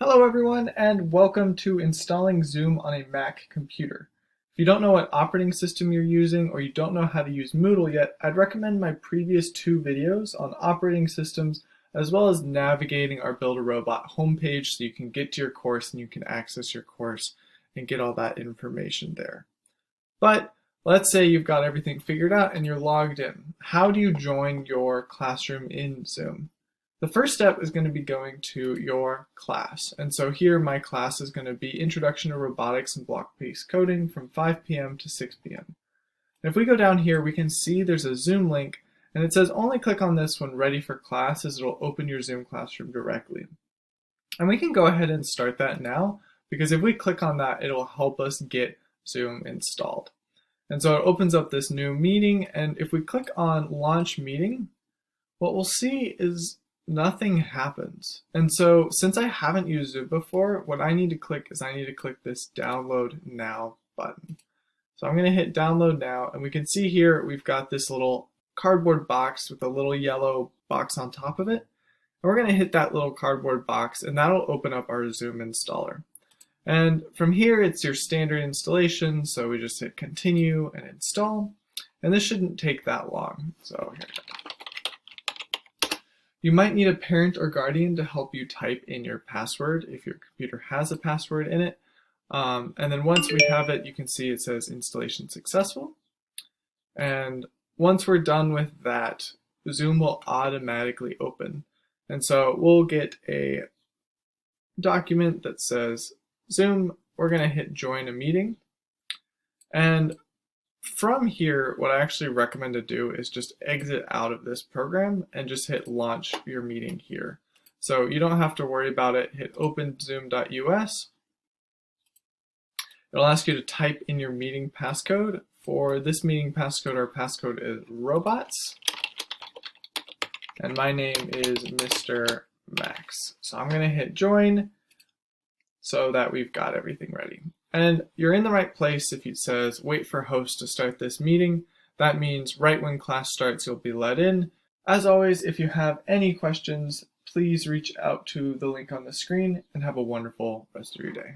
Hello everyone, and welcome to installing Zoom on a Mac computer. If you don't know what operating system you're using or you don't know how to use Moodle yet, I'd recommend my previous two videos on operating systems as well as navigating our Build a Robot homepage so you can get to your course and you can access your course and get all that information there. But let's say you've got everything figured out and you're logged in. How do you join your classroom in Zoom? The first step is going to be going to your class. And so here my class is going to be Introduction to Robotics and Block-Based Coding from 5 p.m. to 6 p.m. And if we go down here, we can see there's a Zoom link, and it says only click on this when ready for class, as it'll open your Zoom classroom directly. And we can go ahead and start that now, because if we click on that, it'll help us get Zoom installed. And so it opens up this new meeting, and if we click on Launch Meeting, what we'll see is nothing happens. And so since I haven't used Zoom before, what I need to click is I need to click this Download Now button. So I'm going to hit Download Now, and we can see here we've got this little cardboard box with a little yellow box on top of it. And we're going to hit that little cardboard box, and that'll open up our Zoom installer. And from here, it's your standard installation, so we just hit Continue and Install. And this shouldn't take that long. So here. You might need a parent or guardian to help you type in your password if your computer has a password in it. And then once we have it, you can see it says installation successful. And once we're done with that, Zoom will automatically open. And so we'll get a document that says Zoom. We're going to hit join a meeting. And from here, what I actually recommend to do is just exit out of this program and just hit launch your meeting here. So you don't have to worry about it. Hit openzoom.us. It'll ask you to type in your meeting passcode. For this meeting passcode, our passcode is robots. And my name is Mr. Max. So I'm going to hit join so that we've got everything ready. And you're in the right place if it says wait for host to start this meeting. That means right when class starts, you'll be let in. As always, if you have any questions, please reach out to the link on the screen and have a wonderful rest of your day.